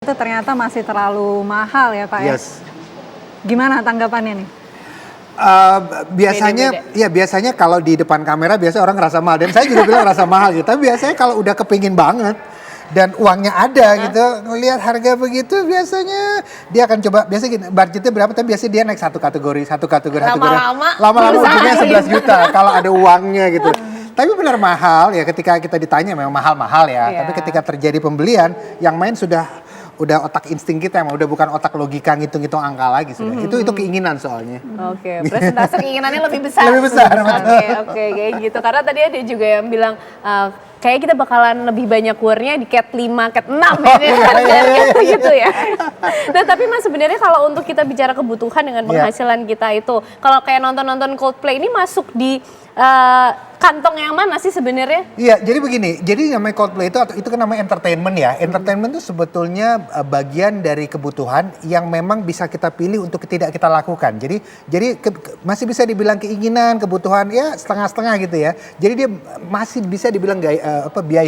itu ternyata masih terlalu mahal ya Pak ya? Gimana tanggapannya nih? Biasanya kalau di depan kamera biasanya orang ngerasa mahal, dan saya juga bilang ngerasa mahal gitu. Tapi biasanya kalau udah kepingin banget dan uangnya ada gitu, ngelihat harga begitu biasanya dia akan coba, biasanya gini, budgetnya berapa, tapi biasanya dia naik satu kategori. Lama-lama ujungnya 11 juta kalau ada uangnya gitu. Tapi benar mahal ya, ketika kita ditanya memang mahal-mahal ya. Tapi ketika terjadi pembelian, yang main udah otak insting kita, emang udah bukan otak logika ngitung-ngitung angka lagi sudah. Itu keinginan soalnya. Oke, persentase keinginannya lebih besar. Lebih besar. Oke, kayak gitu. Karena tadi ada juga yang bilang kayak kita bakalan lebih banyak war-nya di cat 5, cat 6 gitu ya. Nah, tapi Mas sebenarnya kalau untuk kita bicara kebutuhan dengan penghasilan kita itu, kalau kayak nonton-nonton Coldplay ini masuk di kantong yang mana sih sebenarnya? Iya, jadi begini. Jadi namanya Coldplay itu kan namanya entertainment ya. Entertainment itu sebetulnya bagian dari kebutuhan yang memang bisa kita pilih untuk tidak kita lakukan. Jadi masih bisa dibilang keinginan, kebutuhan ya setengah-setengah gitu ya. Jadi dia masih bisa dibilang biaya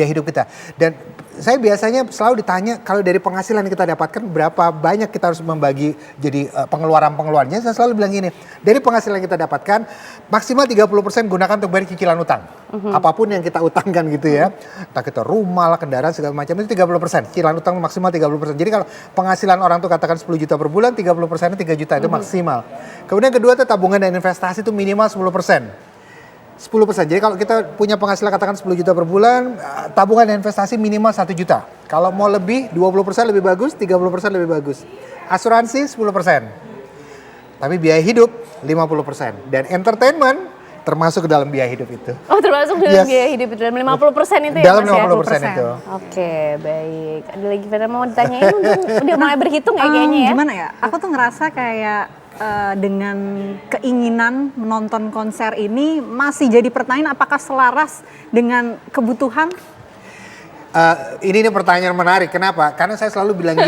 hidup kita. Dan saya biasanya selalu ditanya, kalau dari penghasilan yang kita dapatkan berapa banyak kita harus membagi jadi pengeluarannya. Saya selalu bilang gini, dari penghasilan yang kita dapatkan maksimal 30% gunakan untuk bayar cicilan utang. Apapun yang kita utangkan gitu ya. Entah kita rumah lah, kendaraan segala macam, itu 30%. Cicilan utang maksimal 30%. Jadi kalau penghasilan orang tuh katakan 10 juta per bulan, 30%-nya 3 juta itu maksimal. Kemudian kedua tuh tabungan dan investasi itu minimal 10%. 10%. Jadi kalau kita punya penghasilan katakan 10 juta per bulan, tabungan dan investasi minimal 1 juta. Kalau mau lebih, 20% lebih bagus, 30% lebih bagus. Asuransi 10%. Tapi biaya hidup 50%. Dan entertainment termasuk ke dalam biaya hidup itu. Oh, termasuk dalam biaya hidup itu, dalam 50% itu ya dalam Mas ya? 50% itu. Oke, baik. Ada lagi pada mau ditanyain? Udah mulai berhitung ya kayaknya ya? Gimana ya? Aku tuh ngerasa kayak dengan keinginan menonton konser ini masih jadi pertanyaan apakah selaras dengan kebutuhan? Ini pertanyaan menarik. Kenapa? Karena saya selalu bilang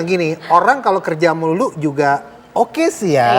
gini, orang kalau kerja melulu juga oke sih ya.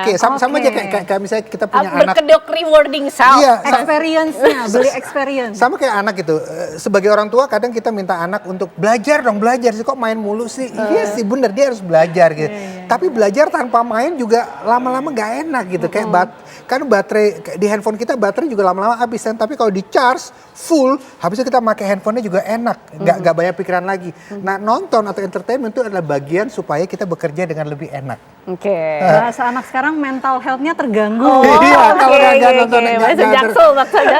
Oke, sama aja kayak misalnya kita punya anak. Berkedok rewarding self. Iya, Experience-nya, beli experience. Sama kayak anak gitu. Sebagai orang tua kadang kita minta anak untuk belajar sih, kok main mulu sih. Iya sih bener, dia harus belajar gitu. Tapi belajar tanpa main juga lama-lama gak enak gitu. Kayak kan baterai di handphone kita, baterai juga lama-lama habis kan. Tapi kalau di charge full, habisnya kita pakai handphonenya juga enak. Gak banyak pikiran lagi. Nah, nonton atau entertainment itu adalah bagian supaya kita bekerja dengan lebih enak. Oke. Bahasa anak sekarang mental health-nya terganggu. Iya, kalau nggak nonton,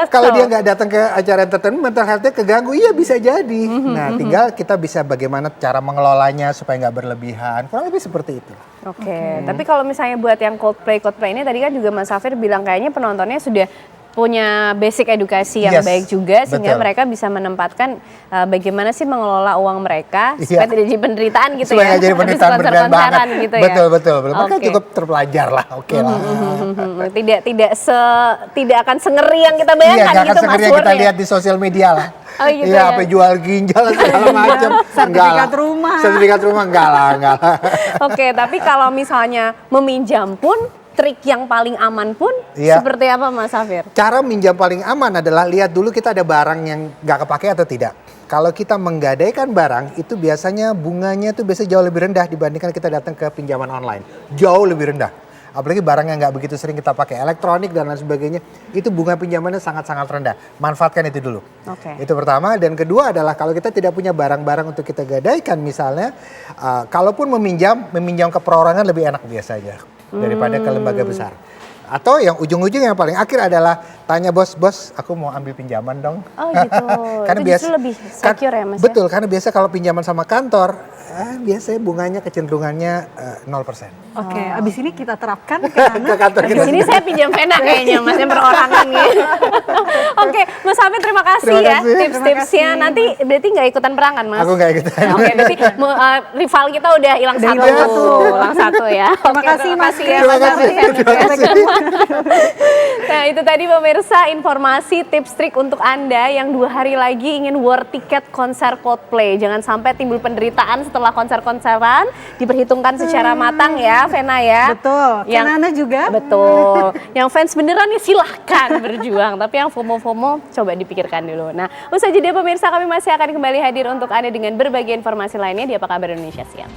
kalau dia nggak datang ke acara entertainment, mental health-nya keganggu. Iya, bisa jadi. Nah, tinggal kita bisa bagaimana cara mengelolanya supaya nggak berlebihan. Kurang lebih seperti itu. Oke. Tapi kalau misalnya buat yang Coldplay ini tadi kan juga Mas Safir bilang kayaknya penontonnya sudah punya basic edukasi yang baik juga sehingga mereka bisa menempatkan bagaimana sih mengelola uang mereka supaya tidak jadi penderitaan gitu supaya ya. Supaya jadi penderitaan banget. Gitu betul. Mereka cukup terpelajar lah, oke lah. Tidak akan sengeri yang kita bayangkan gitu Mas. Iya, akan sengeri yang kita lihat di sosial media lah. Oh gitu ya, apa jual ginjal segala macam. Sertifikat rumah enggak lah. Oke, tapi kalau misalnya meminjam pun trik yang paling aman pun seperti apa Mas Safir? Cara minjam paling aman adalah lihat dulu kita ada barang yang nggak kepake atau tidak. Kalau kita menggadaikan barang itu biasanya bunganya tuh biasanya jauh lebih rendah dibandingkan kita datang ke pinjaman online. Jauh lebih rendah. Apalagi barang yang nggak begitu sering kita pakai, elektronik dan lain sebagainya, itu bunga pinjamannya sangat-sangat rendah. Manfaatkan itu dulu. Itu pertama. Dan kedua adalah kalau kita tidak punya barang-barang untuk kita gadaikan misalnya, kalaupun meminjam ke perorangan lebih enak biasanya daripada ke lembaga besar. Atau yang ujung-ujung yang paling akhir adalah tanya bos, aku mau ambil pinjaman dong. Oh gitu. Karena itu justru lebih secure ya Mas? Betul, karena biasa kalau pinjaman sama kantor, biasanya bunganya kecenderungannya 0%. Oke, abis ini kita terapkan ke kantor kita. Abis ini saya pinjam pena kayaknya Mas, yang perorangan gitu. Oke, Mas Safir terima kasih ya tips-tipsnya. Nanti berarti nggak ikutan perang kan Mas? Aku nggak ikutan. Oke, berarti rival kita udah hilang satu ya. Terima kasih Mas. Terima kasih. Nah itu tadi pemirsa informasi tips trik untuk Anda yang 2 hari lagi ingin war tiket konser Coldplay. Jangan sampai timbul penderitaan setelah konser-konseran diperhitungkan secara matang ya, Vena ya. Betul. Yang Kenana juga. betul. Yang fans beneran ya silahkan berjuang, tapi yang FOMO-FOMO coba dipikirkan dulu. Nah, usai jeda pemirsa, kami masih akan kembali hadir untuk Anda dengan berbagai informasi lainnya di Apa Kabar Indonesia Siang.